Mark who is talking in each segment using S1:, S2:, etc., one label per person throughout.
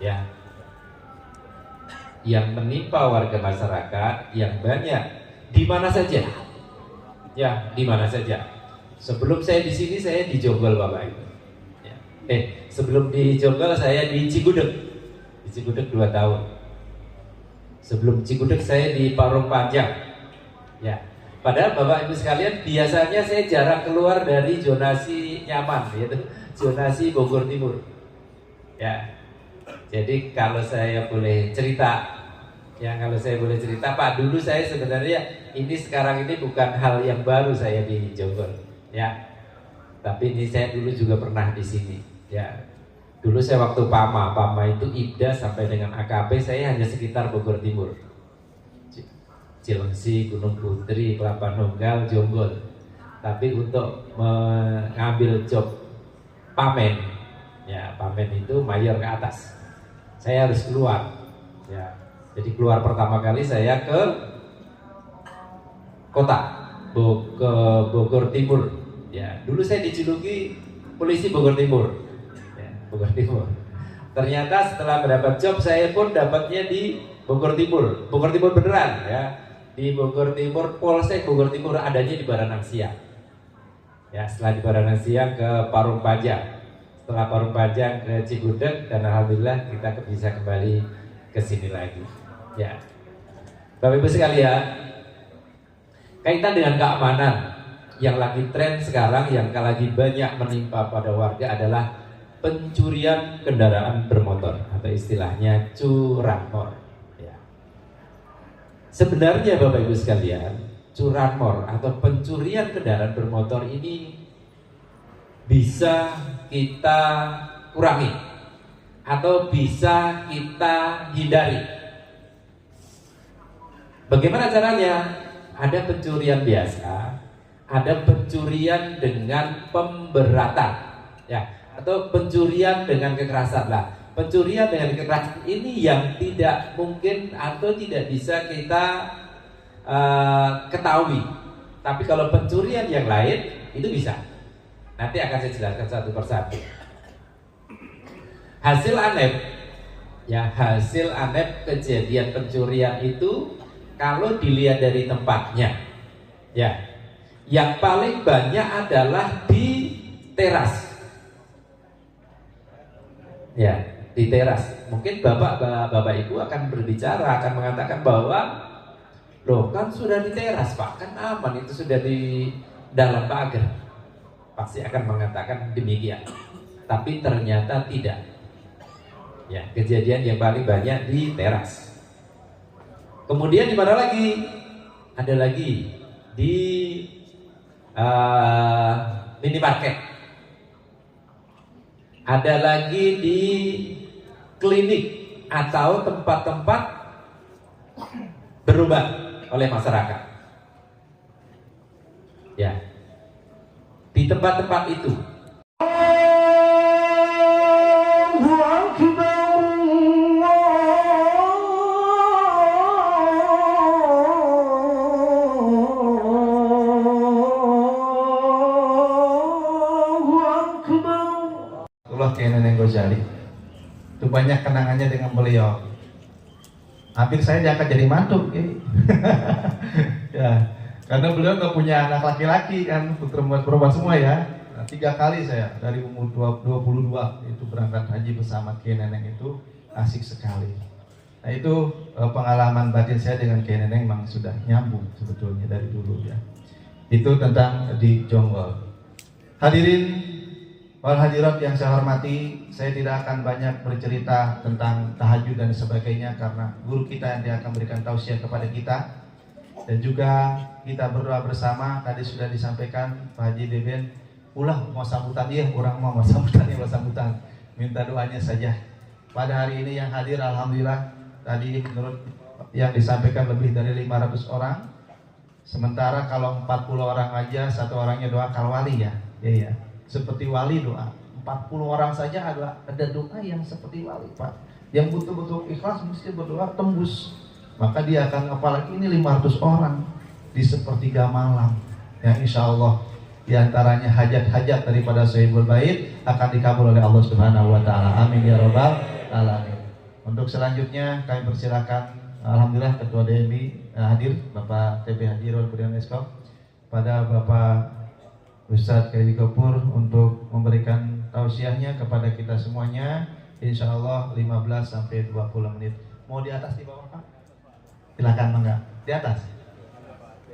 S1: ya, yang menimpa warga masyarakat yang banyak di mana saja, ya, di mana saja. Sebelum saya di sini saya di Jonggol Bapak Ibu. Ya. Sebelum di Jonggol saya di Cigudeg 2 tahun. Sebelum Cigudeg saya di Parung Panjang. Ya. Padahal Bapak Ibu sekalian, biasanya saya jarang keluar dari zonasi nyaman, yaitu zonasi Bogor Timur. Ya. Jadi kalau saya boleh cerita, Pak, dulu saya sebenarnya sekarang ini bukan hal yang baru saya di Jonggol, ya. Tapi ini saya dulu juga pernah di sini, ya. Dulu saya waktu PAMA itu IBDA sampai dengan AKP saya hanya sekitar Bogor Timur, Cilengsi, Gunung Putri, Kelapa Nunggal, Jonggol. Tapi untuk mengambil job pamen, ya pamen itu mayor ke atas, saya harus keluar, ya. Jadi keluar pertama kali saya ke kota, ke Bogor Timur, ya. Dulu saya dijuluki polisi Bogor Timur, ya, Bogor Timur. Ternyata setelah mendapat job saya pun dapatnya di Bogor Timur beneran, ya. Di Bogor Timur, Polsek Bogor Timur adanya di Baranang Siang. Ya, setelah di Baranang Siang ke Parung Panjang. Setelah Parung Panjang ke Cigudeg, dan alhamdulillah kita bisa kembali ke sini lagi. Ya. Bapak Ibu sekalian, kaitan dengan keamanan yang lagi tren sekarang, yang lagi banyak menimpa pada warga adalah pencurian kendaraan bermotor atau istilahnya curanmor. Sebenarnya Bapak Ibu sekalian, curanmor atau pencurian kendaraan bermotor ini bisa kita kurangi atau bisa kita hindari. Bagaimana caranya? Ada pencurian biasa, ada pencurian dengan pemberatan, ya, atau pencurian dengan kekerasan lah. Pencurian dengan kekerasan ini yang tidak mungkin atau tidak bisa kita ketahui. Tapi kalau pencurian yang lain itu bisa. Nanti akan saya jelaskan satu persatu. Hasil ANEP kejadian pencurian itu kalau dilihat dari tempatnya, ya, yang paling banyak adalah di teras, ya. Di teras. Mungkin bapak ibu akan berbicara, akan mengatakan bahwa loh kan sudah di teras Pak, kan aman, itu sudah di dalam pagar. Pasti akan mengatakan demikian. Tapi ternyata tidak. Ya, kejadian yang paling banyak di teras. Kemudian di mana lagi? Ada lagi di minimarket. Ada lagi di klinik atau tempat-tempat berobat oleh masyarakat. Ya. Di tempat-tempat itu.
S2: Nenek Ghazali itu banyak kenangannya dengan beliau. Hampir saya akan jadi mantu, ya, karena beliau nggak punya anak laki-laki kan, putra perempuan semua ya. Nah, 3 kali saya dari umur 22 itu berangkat haji bersama Kiai Neneng, itu asik sekali. Nah itu pengalaman batin saya dengan Kiai Neneng memang sudah nyambung sebetulnya dari dulu ya. Itu tentang di Jonggol. Hadirin wal hadirat yang saya hormati, saya tidak akan banyak bercerita tentang tahajud dan sebagainya karena guru kita yang akan memberikan tausiah kepada kita, dan juga kita berdoa bersama. Tadi sudah disampaikan Pak Haji Beben, ulah mau sambutan ya, orang mau sambutan ya, mau sambutan, minta doanya saja. Pada hari ini yang hadir alhamdulillah, tadi menurut yang disampaikan lebih dari 500 orang. Sementara kalau 40 orang aja, 1 orangnya doa kal wali ya, ya. Seperti wali doa, 40 orang saja ada doa yang seperti wali Pak, yang betul-betul ikhlas mesti berdoa tembus. Maka dia akan, apalagi ini 500 orang di sepertiga malam, yang insya Allah diantaranya hajat-hajat daripada Sohibul Bait akan dikabul oleh Allah Subhanahu Wa Taala. Amin ya robbal alamin. Untuk selanjutnya kami persilakan, alhamdulillah Ketua DMI hadir, Bapak TP Haji Irwan Kurniawan Eskop, pada Bapak Ustadz Khairi Gopur untuk memberikan tausiahnya kepada kita semuanya. Insya Allah 15 sampai 20 menit. Mau di atas di bawah Pak? Silakan mangga. Di atas.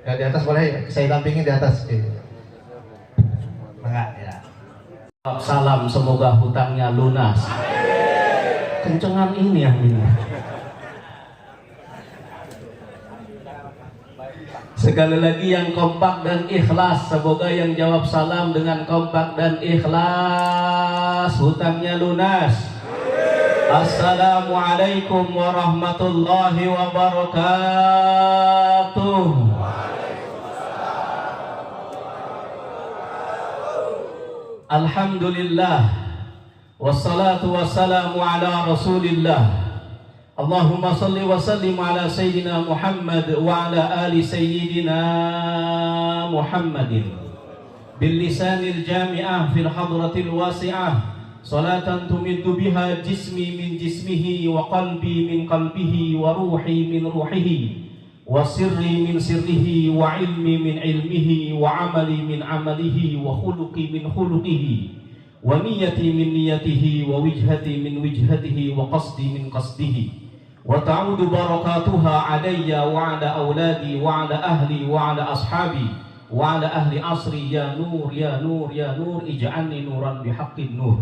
S2: Ya, di atas boleh, saya dampingi di atas. Mangga ya.
S3: Salam, semoga hutangnya lunas. Kencengan ini yang ini. Sekali lagi yang kompak dan ikhlas, semoga yang jawab salam dengan kompak dan ikhlas hutangnya lunas. Assalamualaikum warahmatullahi wabarakatuh. Alhamdulillah, wassalatu wassalamu ala rasulillah. Allahumma salli wa sallim ala sayyidina Muhammad wa ala ali sayyidina Muhammadin bil lisanil jami'ah fil hadratil wasi'ah, salatan tumiddu biha jismi min jismihi wa qalbi min qalbihi wa ruhi min ruhihi wa sirri min sirrihi wa ilmi min ilmihi wa amali min amalihi wa khuluqi min khuluqihi wa niyati min niyatihi wa wijhati min wijhatihi wa qasdi min qasdihi wa ta'udu barakatuha alayya wa ala awladi wa ala ahli wa ala ashabi wa ala ahli asri ya nur ya nur ya nur ij'alni nuran bihaqqin nur.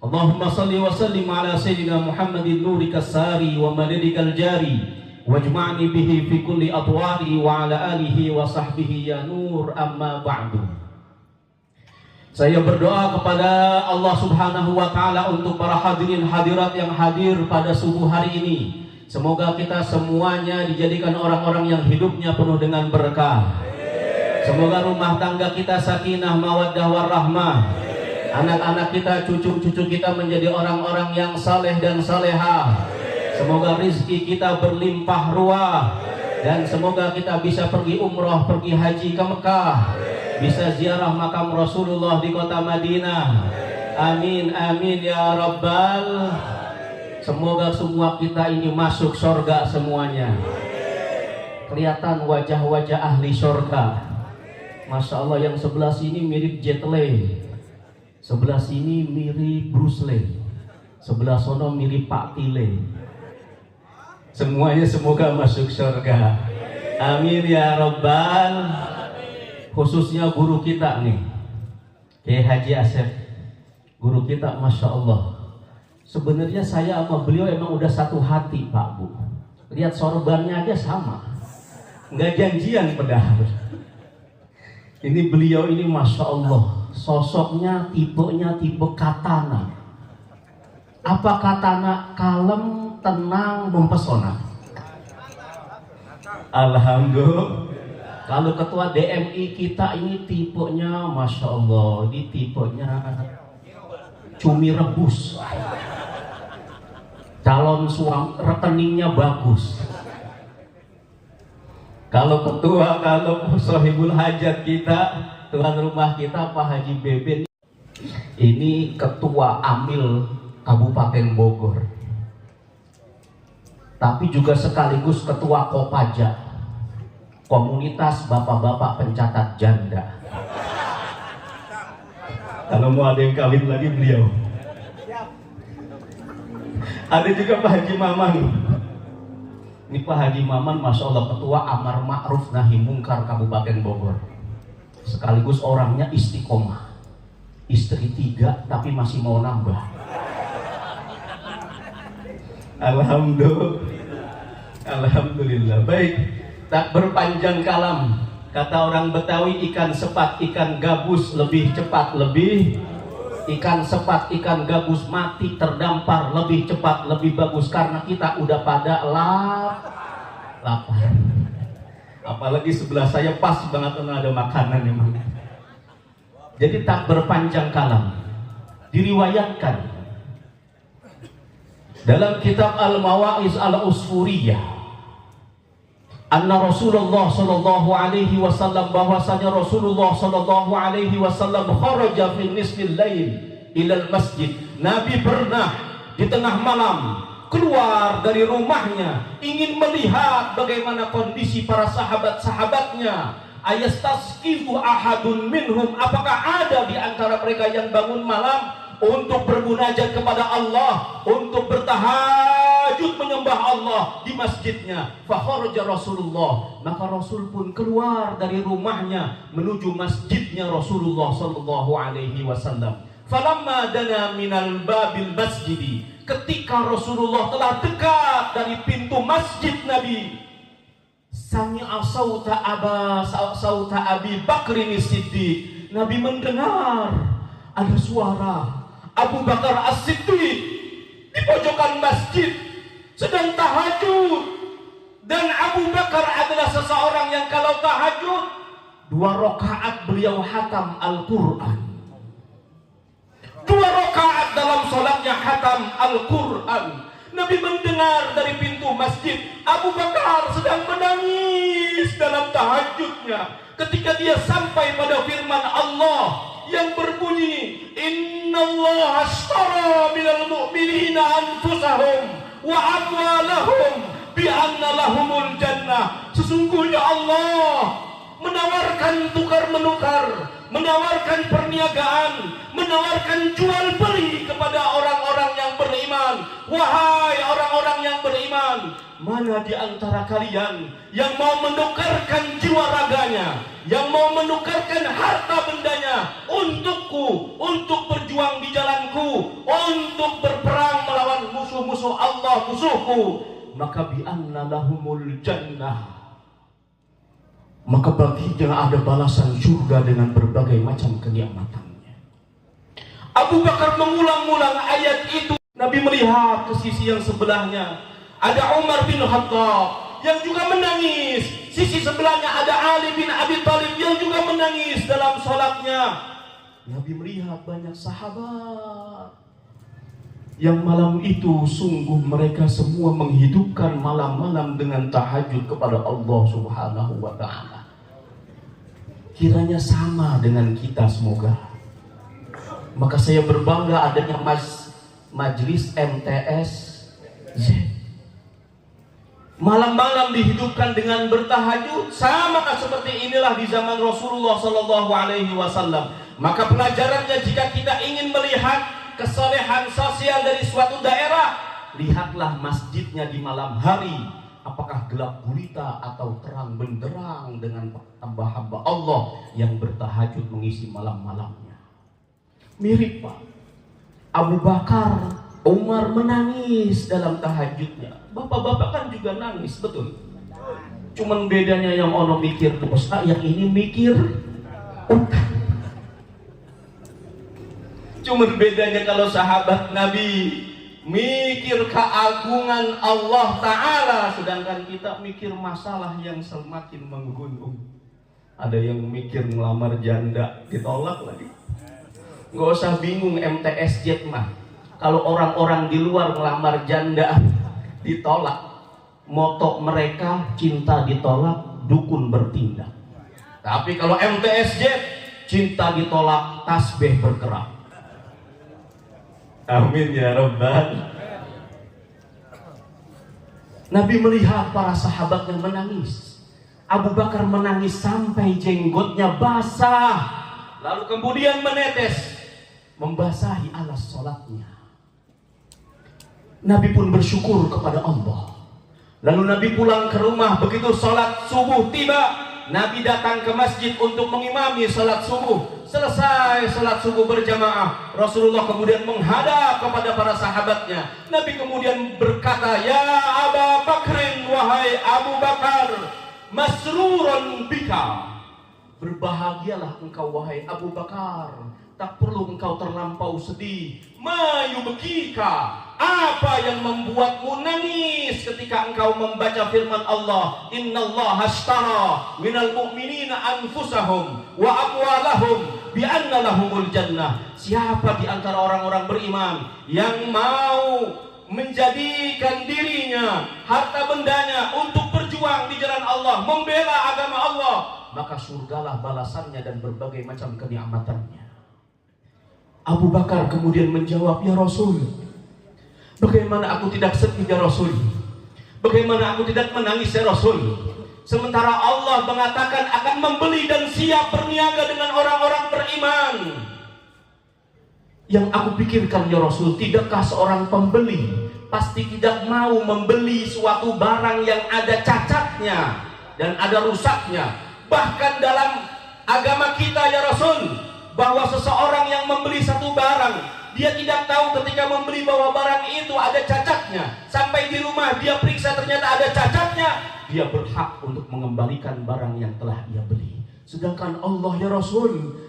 S3: Allahumma salli wa sallim ala sayyidina Muhammadin nurikas sari wa madadikal jari wajma'ni bihi fi kulli atwari wa ala alihi wa sahbihi ya nur, amma ba'du. Saya berdoa kepada Allah Subhanahu wa taala untuk para hadirin hadirat yang hadir pada subuh hari ini. Semoga kita semuanya dijadikan orang-orang yang hidupnya penuh dengan berkah. Semoga rumah tangga kita sakinah mawaddah warahmah. Anak-anak kita, cucu-cucu kita menjadi orang-orang yang saleh dan salehah. Semoga rizki kita berlimpah ruah, dan semoga kita bisa pergi umroh, pergi haji ke Mekah, bisa ziarah makam Rasulullah di kota Madinah. Amin amin ya rabbal. Semoga semua kita ini masuk surga semuanya. Kelihatan wajah-wajah ahli surga. Masya Allah, yang sebelah sini mirip Jet Li, sebelah sini mirip Bruce Lee, sebelah sono mirip Pak Tile. Semuanya semoga masuk surga. Amin ya rabbal. Khususnya guru kita nih, Kiai Haji Asep, guru kita, Masya Allah. Sebenarnya saya sama beliau emang udah satu hati Pak Bu. Lihat sorbannya aja sama, nggak janjian padahal. Ini beliau ini Masya Allah, sosoknya tipenya tipe katana. Apa katana? Kalem, tenang, mempesona. Alhamdulillah. Kalau ketua DMI kita ini tipenya Masya Allah, ini tipenya cumi rebus. Calon suami rekeningnya bagus. Kalau ketua, kalau sahibul hajat kita, tuan rumah kita Pak Haji Beben, ini ketua Amil Kabupaten Bogor, tapi juga sekaligus ketua Kopaja, komunitas bapak-bapak pencatat janda. Kalau mau ada yang kawin lagi beliau. Ada juga Pak Haji Maman. Ini Pak Haji Maman, Masya Allah, ketua Amar Ma'ruf Nahi Mungkar Kabupaten Bogor, sekaligus orangnya istiqomah, istri 3 tapi masih mau nambah. Alhamdulillah. Alhamdulillah. Baik, tak berpanjang kalam. Kata orang Betawi, ikan sepat, ikan gabus lebih cepat, lebih. Ikan sepat, ikan gabus mati terdampar lebih cepat, lebih bagus. Karena kita udah pada lapar. Apalagi sebelah saya pas banget ada makanan memang. Jadi tak berpanjang kalam, diriwayatkan dalam kitab Al-Mawa'iz Al-Usfuriyah, anna Rasulullah sallallahu alaihi wasallam, bahwasanya Rasulullah sallallahu alaihi wasallam kharaja fi nisfil lail ila al-masjid. Nabi pernah di tengah malam keluar dari rumahnya, ingin melihat bagaimana kondisi para sahabat-sahabatnya. Ayastasqifu ahadun minhum, apakah ada di antara mereka yang bangun malam untuk bermunajat kepada Allah, untuk bertahajud menyembah Allah di masjidnya. Fakharaja Rasulullah, maka Rasul pun keluar dari rumahnya menuju masjidnya Rasulullah sallallahu alaihi wasallam. Falamma dana minal babil masjidi, ketika Rasulullah telah dekat dari pintu masjid Nabi, sami'a sauta Abi Bakrin Siddiq, Nabi mendengar ada suara Abu Bakar As-Siddiq di pojokan masjid sedang tahajud. Dan Abu Bakar adalah seseorang yang kalau tahajud 2 rakaat beliau hatam Al-Quran. 2 rakaat dalam sholatnya hatam Al-Quran. Nabi mendengar dari pintu masjid Abu Bakar sedang menangis dalam tahajudnya. Ketika dia sampai pada firman Allah yang berbunyi, Innallaha ashtara minal mu'minina anfusahum wa amwalahum bi anna lahumul jannah. Sesungguhnya Allah menawarkan tukar-menukar, menawarkan perniagaan, menawarkan jual beli kepada orang-orang yang beriman. Wahai orang-orang yang beriman, mana di antara kalian yang mau menukarkan jiwa raganya, yang mau menukarkan harta bendanya untukku, untuk berjuang di jalanku, untuk berperang melawan musuh-musuh Allah, musuhku, maka bi anna lahumul jannah, maka baginya ada balasan surga dengan berbagai macam kenikmatannya. Abu Bakar mengulang-ulang ayat itu. Nabi melihat ke sisi yang sebelahnya ada Umar bin Khattab yang juga menangis. Sisi sebelahnya ada Ali bin Abi Thalib yang juga menangis dalam sholatnya. Nabi melihat banyak sahabat yang malam itu sungguh mereka semua menghidupkan malam-malam dengan tahajud kepada Allah Subhanahu wa ta'ala. Kiranya sama dengan kita semoga. Maka saya berbangga adanya Majelis MTS Z. Malam-malam dihidupkan dengan bertahajud, sama seperti inilah di zaman Rasulullah sallallahu alaihi wasallam. Maka pelajarannya, jika kita ingin melihat kesolehan sosial dari suatu daerah, lihatlah masjidnya di malam hari, apakah gelap gulita atau terang benderang dengan hamba-hamba Allah yang bertahajud mengisi malam-malamnya. Mirip Pak, Abu Bakar, Umar menangis dalam tahajudnya. Bapak-bapak kan juga nangis, betul? Cuman bedanya yang ono mikir dosa, yang ini mikir utang. Cuman bedanya kalau sahabat Nabi mikir keagungan Allah Ta'ala, sedangkan kita mikir masalah yang semakin menggunung. Ada yang mikir ngelamar janda, ditolak lagi. Gak usah bingung MTSJ mah. Kalau orang-orang di luar ngelamar janda ditolak, moto mereka cinta ditolak, dukun bertindak. Tapi kalau MTSJ, cinta ditolak, tasbih bergerak. Amin ya Rabbal. Nabi melihat para sahabat yang menangis. Abu Bakar menangis sampai jenggotnya basah, lalu kemudian menetes, membasahi alas sholatnya. Nabi pun bersyukur kepada Allah. Lalu Nabi pulang ke rumah. Begitu sholat subuh tiba, Nabi datang ke masjid untuk mengimami sholat subuh. Selesai sholat subuh berjamaah, Rasulullah kemudian menghadap kepada para sahabatnya. Nabi kemudian berkata, Ya Aba Bakrin, wahai Abu Bakar, masrurun bika, berbahagialah engkau wahai Abu Bakar, tak perlu engkau terlampau sedih. Mayu bekika, apa yang membuatmu nangis ketika engkau membaca firman Allah, Innallaha ashtara minal mu'minina anfusahum wa amwalahum bi anna lahumul jannah. Siapa di antara orang-orang beriman yang mau menjadikan dirinya, harta bendanya untuk berjuang di jalan Allah, membela agama Allah, maka surgalah balasannya dan berbagai macam kenikmatannya. Abu Bakar kemudian menjawab, Ya Rasul, Bagaimana aku tidak sedih ya Rasul? Bagaimana aku tidak menangis ya Rasul? Sementara Allah mengatakan akan membeli dan siap berniaga dengan orang-orang beriman. Yang aku pikirkan ya Rasul, tidakkah seorang pembeli pasti tidak mau membeli suatu barang yang ada cacatnya dan ada rusaknya. Bahkan dalam agama kita ya Rasul, bahwa seseorang yang membeli satu barang, dia tidak tahu ketika membeli bahwa barang itu ada cacatnya. Sampai di rumah dia periksa ternyata ada cacatnya, dia berhak untuk mengembalikan barang yang telah ia beli. Sedangkan Allah ya Rasul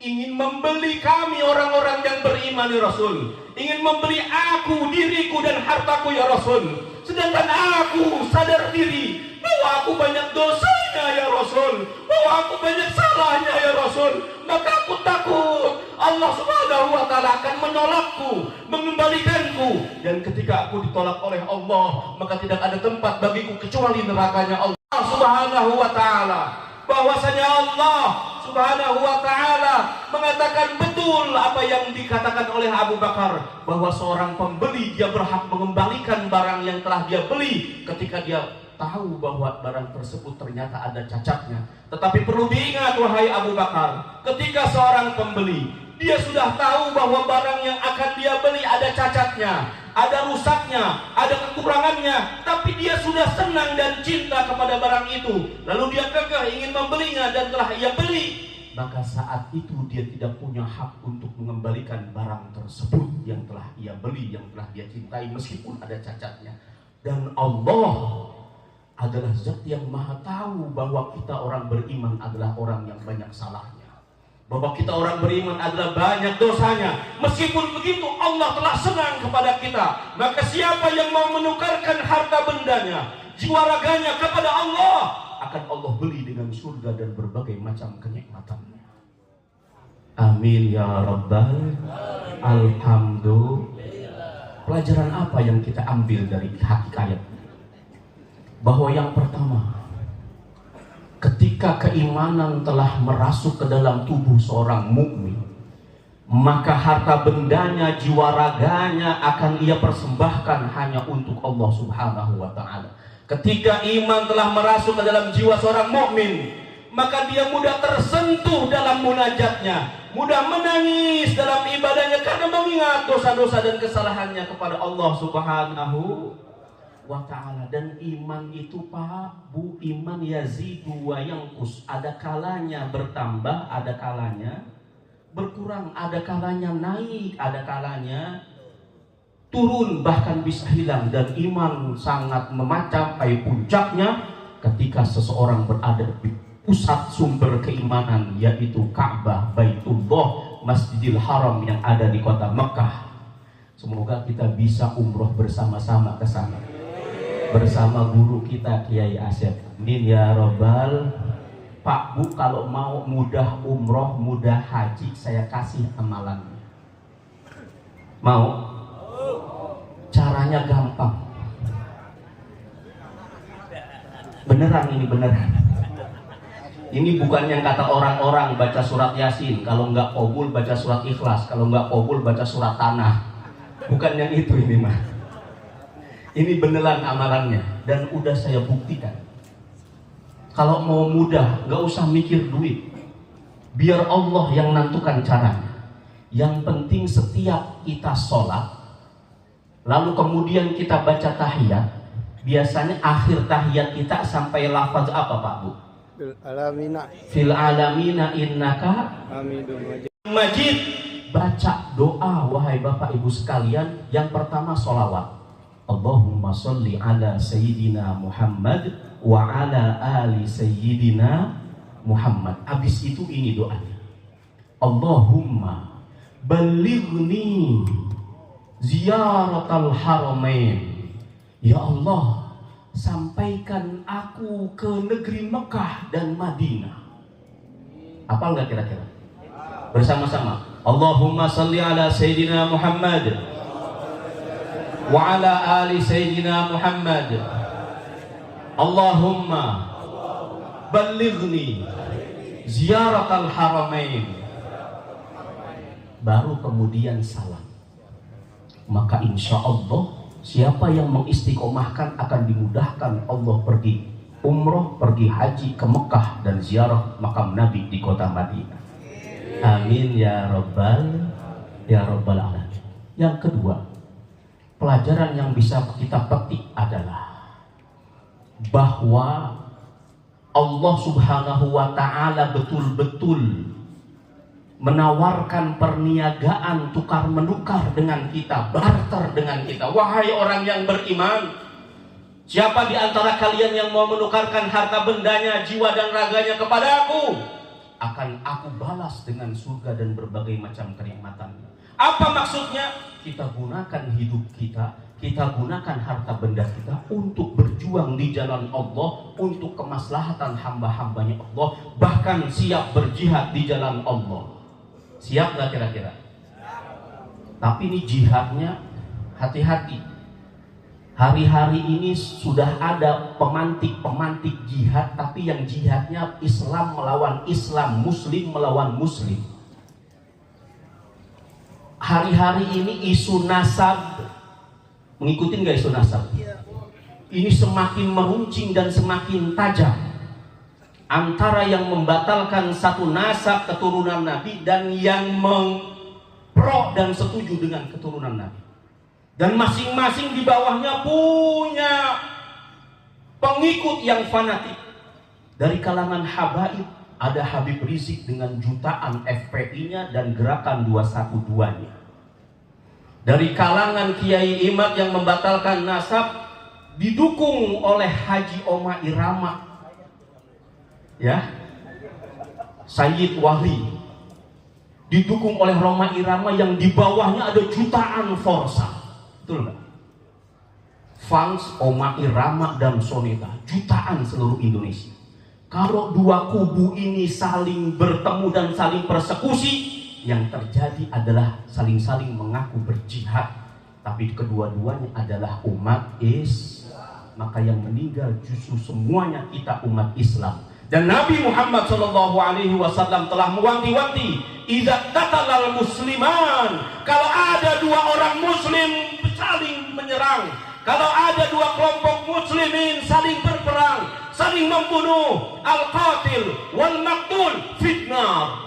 S3: ingin membeli kami orang-orang yang beriman ya Rasul, ingin membeli aku, diriku dan hartaku ya Rasul. Sedangkan aku sadar diri bahwa aku banyak dosanya ya Rasul, bahwa aku banyak salahnya ya Rasul. Maka aku takut Allah Subhanahu wa Ta'ala akan menolakku, mengembalikanku. Dan ketika aku ditolak oleh Allah, maka tidak ada tempat bagiku kecuali nerakanya Allah Subhanahu wa Ta'ala. Bahwasanya Allah Subhanahu wa Ta'ala mengatakan betul apa yang dikatakan oleh Abu Bakar, bahwa seorang pembeli dia berhak mengembalikan barang yang telah dia beli ketika dia tahu bahwa barang tersebut ternyata ada cacatnya. Tetapi perlu diingat wahai Abu Bakar, ketika seorang pembeli dia sudah tahu bahwa barang yang akan dia beli ada cacatnya, ada rusaknya, ada kekurangannya, tapi dia sudah senang dan cinta kepada barang itu, lalu dia kekeh ingin membelinya dan telah ia beli, maka saat itu dia tidak punya hak untuk mengembalikan barang tersebut yang telah ia beli, yang telah dia cintai meskipun ada cacatnya. Dan Allah adalah zat yang maha tahu bahwa kita orang beriman adalah orang yang banyak salahnya, bahwa kita orang beriman adalah banyak dosanya. Meskipun begitu Allah telah senang kepada kita, maka siapa yang mau menukarkan harta bendanya, jiwa raganya kepada Allah, akan Allah beli dengan surga dan berbagai macam kenikmatannya. Amin ya Rabbal Alhamdulillah. Pelajaran apa yang kita ambil dari ayat? Bahwa yang pertama, ketika keimanan telah merasuk ke dalam tubuh seorang mukmin, maka harta bendanya, jiwa raganya akan ia persembahkan hanya untuk Allah Subhanahu wa Ta'ala. Ketika iman telah merasuk ke dalam jiwa seorang mukmin, maka dia mudah tersentuh dalam munajatnya, mudah menangis dalam ibadahnya karena mengingat dosa-dosa dan kesalahannya kepada Allah Subhanahu wa Ta'ala. Dan iman itu Pak Bu, iman yazidu wa yanqus, ada kalanya bertambah, ada kalanya berkurang, ada kalanya naik, ada kalanya turun, bahkan bisa hilang. Dan iman sangat mencapai puncaknya ketika seseorang berada di pusat sumber keimanan, yaitu Ka'bah, Baitullah, Masjidil Haram yang ada di kota Mekah. Semoga kita bisa umroh bersama-sama ke sana bersama guru kita Kiai Asep. Amin ya Rabbal. Pak Bu, kalau mau mudah umroh, mudah haji, saya kasih amalannya. Mau? Caranya gampang. Beneran ini, beneran. Ini bukan yang kata orang-orang baca surat Yasin, kalau nggak qabul baca surat Ikhlas, kalau nggak qabul baca surat Tanah. Bukan yang itu ini mah. Ini beneran amalannya dan udah saya buktikan. Kalau mau mudah, nggak usah mikir duit. Biar Allah yang nentukan caranya. Yang penting setiap kita sholat, lalu kemudian kita baca tahiyat. Biasanya akhir tahiyat kita sampai lafaz apa Pak Bu? Fil alamina innaka Majid. Baca doa wahai Bapak Ibu sekalian. Yang pertama sholawat. Allahumma sholli ala Sayyidina Muhammad wa ala ali Sayyidina Muhammad. Habis itu ini doanya. Allahumma balighni ziyaratal haramain. Ya Allah, sampaikan aku ke negeri Mekah dan Madinah. Apa enggak kira-kira? Bersama-sama. Allahumma sholli ala Sayyidina Muhammad wa ala ali Sayyidina Muhammad. Allahumma balighni ziyaratal haramain. Baru kemudian salam. maka insya Allah siapa yang mengistiqomahkan akan dimudahkan Allah pergi umroh, pergi haji ke Mekah dan ziarah makam Nabi di kota Madinah. Amin ya rabbal alamin. Yang kedua, pelajaran yang bisa kita petik adalah bahwa Allah Subhanahu wa ta'ala betul-betul menawarkan perniagaan tukar menukar dengan kita, barter dengan kita. Wahai orang yang beriman, siapa di antara kalian yang mau menukarkan harta bendanya, jiwa dan raganya kepada aku, akan aku balas dengan surga dan berbagai macam kenikmatan. Apa maksudnya? Kita gunakan hidup kita gunakan harta benda kita untuk berjuang di jalan Allah, untuk kemaslahatan hamba-hambanya Allah, bahkan siap berjihad di jalan Allah. Siap nggak kira-kira? Tapi ini jihadnya hati-hati. Hari-hari ini sudah ada pemantik jihad, tapi yang jihadnya Islam melawan Islam, Muslim melawan Muslim. Hari-hari ini isu nasab, mengikuti nggak isu nasab? Ini semakin meruncing dan semakin tajam. Antara yang membatalkan satu nasab keturunan Nabi dan yang pro dan setuju dengan keturunan Nabi. Dan masing-masing di bawahnya punya pengikut yang fanatik. Dari kalangan habaib ada Habib Rizik dengan jutaan FPI-nya dan gerakan 212-nya. Dari kalangan Kiai Imad yang membatalkan nasab didukung oleh Haji Oma Irama, ya, Sayyid Wali, didukung oleh Roma Irama yang di bawahnya ada jutaan forsa. Betul nggak? Fans Oma Irama dan Soneta jutaan seluruh Indonesia. Kalau dua kubu ini saling bertemu dan saling persekusi, yang terjadi adalah saling-saling mengaku berjihad, tapi kedua-duanya adalah umat Islam. Maka yang meninggal justru semuanya kita umat Islam. Dan Nabi Muhammad SAW telah mewanti-wanti, idza qatalal musliman, kalau ada dua orang muslim saling menyerang, kalau ada dua kelompok muslimin saling berperang, saling membunuh, al-qatil wal maqtul fitnar,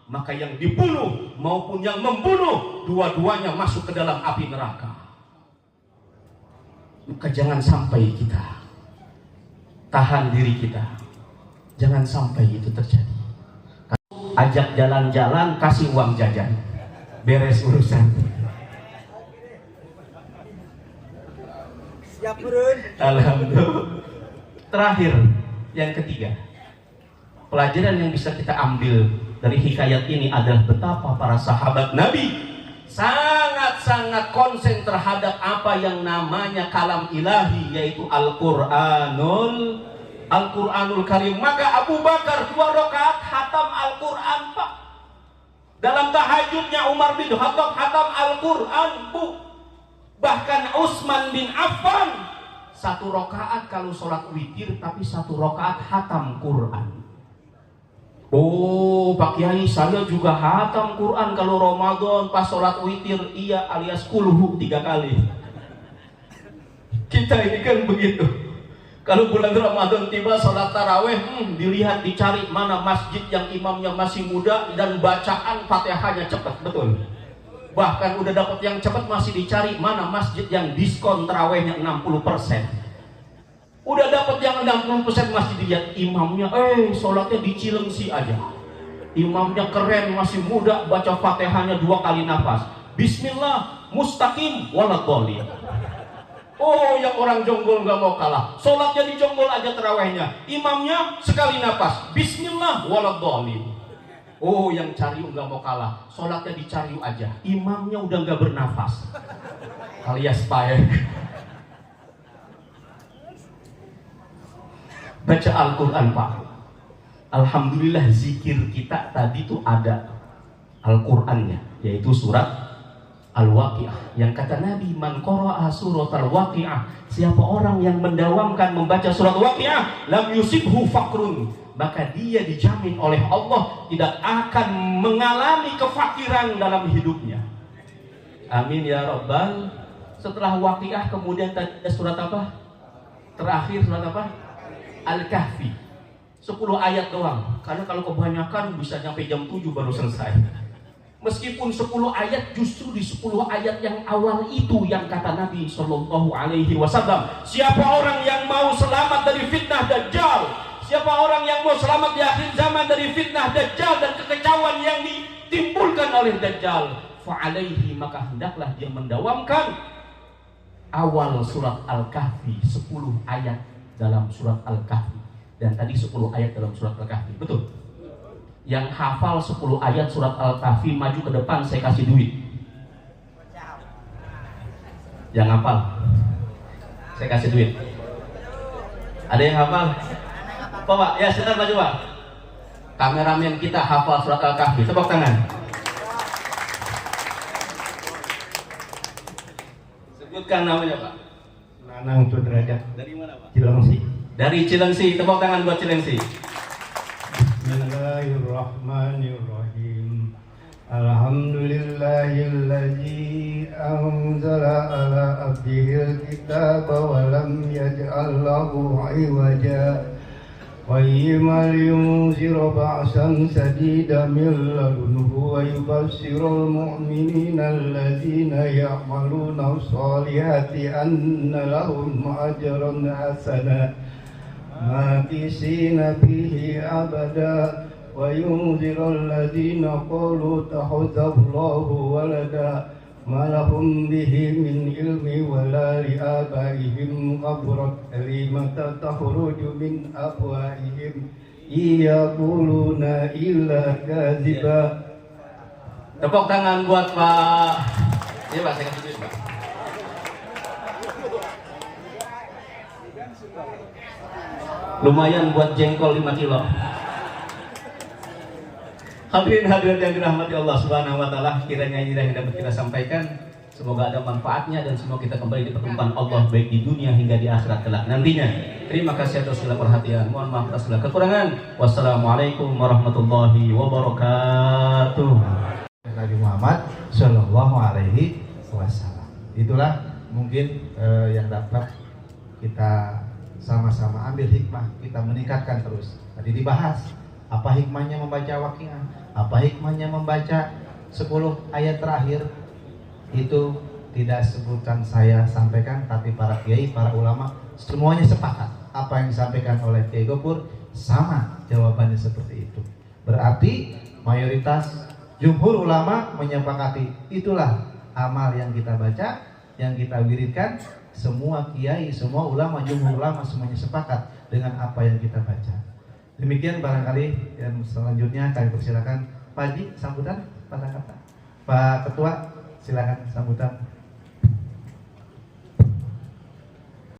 S3: maka yang dibunuh maupun yang membunuh dua-duanya masuk ke dalam api neraka. Maka jangan sampai kita tahan diri kita, jangan sampai itu terjadi. Ajak jalan-jalan, kasih uang jajan, beres urusan.
S4: Siap, Burun.
S3: Alhamdulillah. Terakhir, yang ketiga, pelajaran yang bisa kita ambil dari hikayat ini adalah betapa para sahabat Nabi sangat-sangat konsen terhadap apa yang namanya kalam ilahi, yaitu Al-Quranul Karim. Maka Abu Bakar 2 rakaat hatam Al-Quran, Pak. Dalam tahajudnya Umar bin Khattab hatam Al-Quran, Bu. Bahkan Utsman bin Affan 1 rakaat kalau sholat witir, tapi 1 rakaat hatam Quran. Oh, Pak Kiai, saya juga hatam Quran kalau Ramadan pas sholat witir, iya, alias kulhu 3 kali. Kita ini kan begitu. Kalau bulan Ramadan tiba sholat taraweh, dilihat, dicari mana masjid yang imamnya masih muda dan bacaan Fatihahnya cepat, betul. Bahkan udah dapat yang cepat masih dicari mana masjid yang diskon tarawehnya 60%. Udah dapat yang 60% masih dilihat imamnya, sholatnya di Cilengsi aja. Imamnya keren, masih muda, baca Fatihahnya 2 kali nafas. Bismillah, mustaqim, waladhdallin. Oh, yang orang jonggol nggak mau kalah. Sholatnya di jonggol aja tarawehnya. Imamnya sekali nafas. Bismillah, waladhdallin. Oh, yang cariu nggak mau kalah. Sholatnya di cariu aja. Imamnya udah nggak bernafas. Alias paek. Baca Al-Quran, Pak. Alhamdulillah zikir kita tadi tuh ada Al-Qurannya, yaitu surat Al-Waqi'ah. Yang kata Nabi, man qara'a surat Al-Waqi'ah, siapa orang yang mendawamkan membaca surat Waqi'ah, lam yusibhu faqrun, maka dia dijamin oleh Allah tidak akan mengalami kefakiran dalam hidupnya. Amin ya Rabbal. Setelah Waqiah kemudian ada surat apa? Terakhir surat apa? Al-Kahfi. 10 ayat doang. Karena kalau kebanyakan bisa sampai jam 7 baru selesai. Meskipun 10 ayat, justru di 10 ayat yang awal itu yang kata Nabi Shallallahu Alaihi Wasallam, siapa orang yang mau selamat dari fitnah Dajjal, siapa orang yang mau selamat di akhir zaman dari fitnah Dajjal dan kekecauan yang ditimbulkan oleh Dajjal, fa'alaihi, maka hendaklah dia mendawamkan awal surat Al-Kahfi, 10 ayat dalam surat Al-Kahfi. Dan tadi 10 ayat dalam surat Al-Kahfi, betul? Yang hafal 10 ayat surat Al-Kahfi maju ke depan, saya kasih duit. Yang hafal, saya kasih duit. Ada yang hafal? Pak, ya silakan maju Pak. Kameramen kita hafal surat Al-Kahfi, tepuk tangan. Sebutkan namanya Pak.
S4: Nanang Sudrajat.
S3: Dari mana Pak?
S4: Cilengsi.
S3: Dari Cilengsi, tepuk tangan buat Cilengsi.
S4: Bismillahirrahmanirrahim. Alhamdulillahilladzi anzala ala abdihil kitaba wa lam yaj'al lahu 'iwaja. Qayyiman liyunzira ba'san shadidan min ladunhu wa yubassirul mu'minina alladzina ya'maluna as-solihati anna lahum ajran hasana makisina fihi abada wa yunzirul ladzina qalu takhadallahu walada ma lahum bihi min ilmi wa la li abaihim qabrat kalimatan takhruju min afwahihim yaquluna illa kadziba.
S3: Tepuk tangan buat Pak. Iya Pak, saya kasih duit Pak. Lumayan buat jengkol 5 kilo. Hadirin yang dirahmati Allah Subhanahu wa taala, kiranya ini yang dapat kita sampaikan semoga ada manfaatnya dan semoga kita kembali dipertemukan Allah baik di dunia hingga di akhirat kelak nantinya. Terima kasih atas segala perhatian. Mohon maaf atas segala kekurangan. Wassalamualaikum warahmatullahi wabarakatuh.
S2: Nabi Muhammad Shallallahu Alaihi Wasallam. Itulah mungkin yang dapat kita sama-sama ambil hikmah, kita meningkatkan terus. Tadi dibahas apa hikmahnya membaca Waqiah, apa hikmahnya membaca 10 ayat terakhir. Itu tidak sebutkan saya sampaikan, tapi para kiai, para ulama semuanya sepakat. Apa yang disampaikan oleh Kiai Gopur sama jawabannya seperti itu. Berarti mayoritas jumhur ulama menyepakati itulah amal yang kita baca, yang kita wiridkan. Semua kiai, semua ulama, jumhur ulama semuanya sepakat dengan apa yang kita baca. Demikian barangkali yang selanjutnya kami persilakan Pak Haji sambutan kata-kata. Pak Ketua silakan sambutan.